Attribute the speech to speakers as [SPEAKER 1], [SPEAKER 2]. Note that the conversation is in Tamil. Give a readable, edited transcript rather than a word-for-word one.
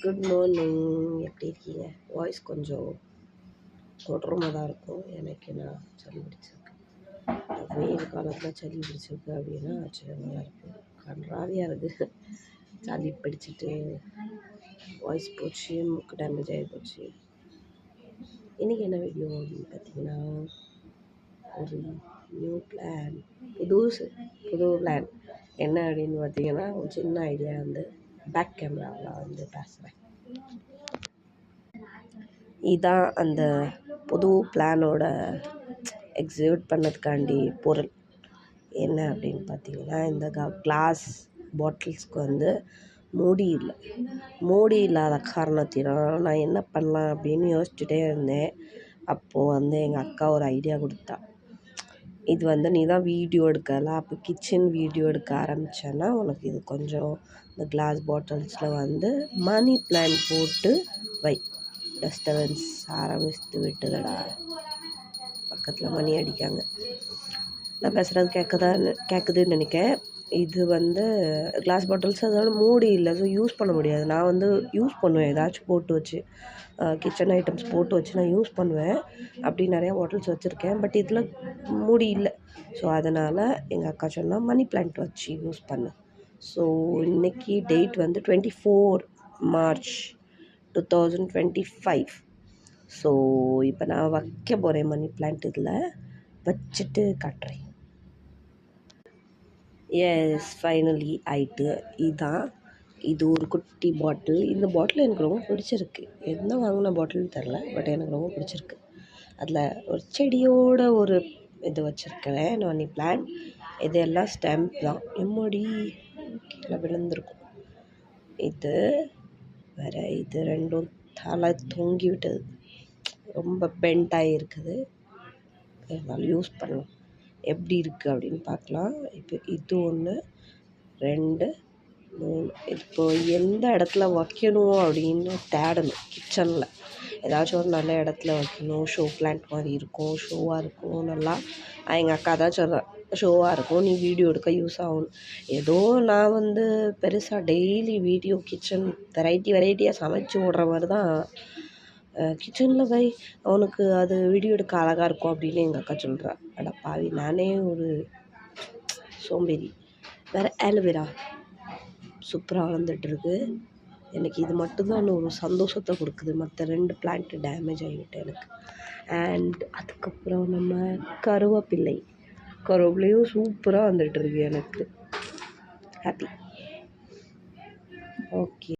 [SPEAKER 1] Good morning. எப்படி இருக்கீங்க? வாய்ஸ் கொஞ்சம் கொடரமாக தான் இருக்கும். எனக்கு நான் சளி பிடிச்சிருக்கு. வெயில் காலத்தில் சளி பிடிச்சிருக்கு அப்படின்னா ஆச்சரியமாக இருக்குது. கன்றாவியாக இருக்குது. சளி பிடிச்சிட்டு வாய்ஸ் போச்சு, மூக்கு டேமேஜ் ஆகி போச்சு. இன்றைக்கி என்ன வீடியோ அப்படின்னு பார்த்தீங்கன்னா, ஒரு நியூ பிளான், புது பிளான் என்ன அப்படின்னு பார்த்தீங்கன்னா, ஒரு சின்ன ஐடியா வந்து பேக் கேமராவில் வந்து பேசுகிறேன். இதுதான் அந்த புது பிளானோட எக்ஸிக்யூட் பண்ணதுக்காண்டி பொருள் என்ன அப்படின்னு பார்த்தீங்கன்னா, இந்த கிளாஸ் பாட்டில்ஸ்க்கு வந்து மூடி இல்லாத காரணத்தினால் நான் என்ன பண்ணலாம் அப்படின்னு யோசிச்சுட்டே இருந்தேன். அப்போது வந்து எங்கள் அக்கா ஒரு ஐடியா கொடுத்தா. இது வந்து நீ தான் வீடியோ எடுக்கலாம், அப்போ கிச்சன் வீடியோ எடுக்க ஆரம்பித்தேன்னா உனக்கு இது கொஞ்சம் இந்த கிளாஸ் பாட்டில்ஸில் வந்து மணி பிளான்ட் போட்டு வை. டிஸ்டர்பன்ஸ் ஆரம்பித்து விட்டுதடா. பக்கத்தில் மணி அடிக்காங்க. நான் பேசுகிறது கேட்குதுன்னு நினைக்கிறேன். இது வந்து கிளாஸ் பாட்டில்ஸ், அதோட மூடி இல்லை, ஸோ யூஸ் பண்ண முடியாது. நான் வந்து யூஸ் பண்ணுவேன், ஏதாச்சும் போட்டு வச்சு கிச்சன் ஐட்டம்ஸ் போட்டு வச்சு நான் யூஸ் பண்ணுவேன். அப்படி நிறையா பாட்டில்ஸ் வச்சுருக்கேன். பட் இதில் மூடி இல்லை. ஸோ அதனால் எங்கள் அக்கா சொன்னால் மணி பிளான்ட் வச்சு யூஸ் பண்ணு. ஸோ இன்றைக்கி டேட் வந்து 24 மார்ச் 2025. ஸோ இப்போ நான் வைக்க போகிறேன் மணி பிளான்ட். இதில் வச்சுட்டு காட்டுறேன். எஸ், ஃபைனலி ஆயிட்டு. இது ஒரு குட்டி பாட்டில். இந்த பாட்டில் எனக்கு ரொம்ப பிடிச்சிருக்கு. என்ன வாங்கின பாட்டில்னு தெரில, பட் எனக்கு ரொம்ப பிடிச்சிருக்கு. அதில் ஒரு செடியோட ஒரு இது வச்சுருக்கிறேன், மணி பிளான்ட். இது எல்லாம் ஸ்டெம்ப் தான். எம்மாடி கீழே விழுந்திருக்கும். இது வேறு, இது ரெண்டும் தலை தொங்கி விட்டது, ரொம்ப பெண்டாகி இருக்குது. இருந்தாலும் யூஸ் பண்ணலாம். எப்படி இருக்குது அப்படின்னு பார்க்கலாம். இப்போ இது 1 2 3. இப்போ எந்த இடத்துல வைக்கணும் அப்படின்னு தேடணும். கிச்சனில் ஏதாச்சும் ஒரு நல்ல இடத்துல வைக்கணும். ஷோ பிளான்ட் மாதிரி இருக்கும், ஷோவாக இருக்கும். நல்லா எங்கள் அக்கா தான் சொல்கிறேன், ஷோவாக இருக்கும், நீ வீடியோ எடுக்க யூஸ் ஆகணும். ஏதோ நான் வந்து பெருசாக டெய்லி வீடியோ கிச்சன் வெரைட்டியாக சமைச்சு விடுற மாதிரி தான் கிச்சனில் வை, அவனுக்கு அது வீடியோ எடுக்க அழகாக இருக்கும் அப்படின்னு எங்கள் அக்கா சொல்கிறா. அட பாவி, நானே ஒரு சோம்பேறி. வேறு ஆலோவேரா சூப்பராக வளர்ந்துட்டுருக்கு. எனக்கு இது மட்டும்தான் ஒரு சந்தோஷத்தை கொடுக்குது. மற்ற 2 பிளான்ட்டு டேமேஜ் ஆகிவிட்டு எனக்கு. அண்ட் அதுக்கப்புறம் நம்ம கருவேப்பிலையும் சூப்பராக வந்துட்டுருக்கு. எனக்கு ஹாப்பி. ஓகே.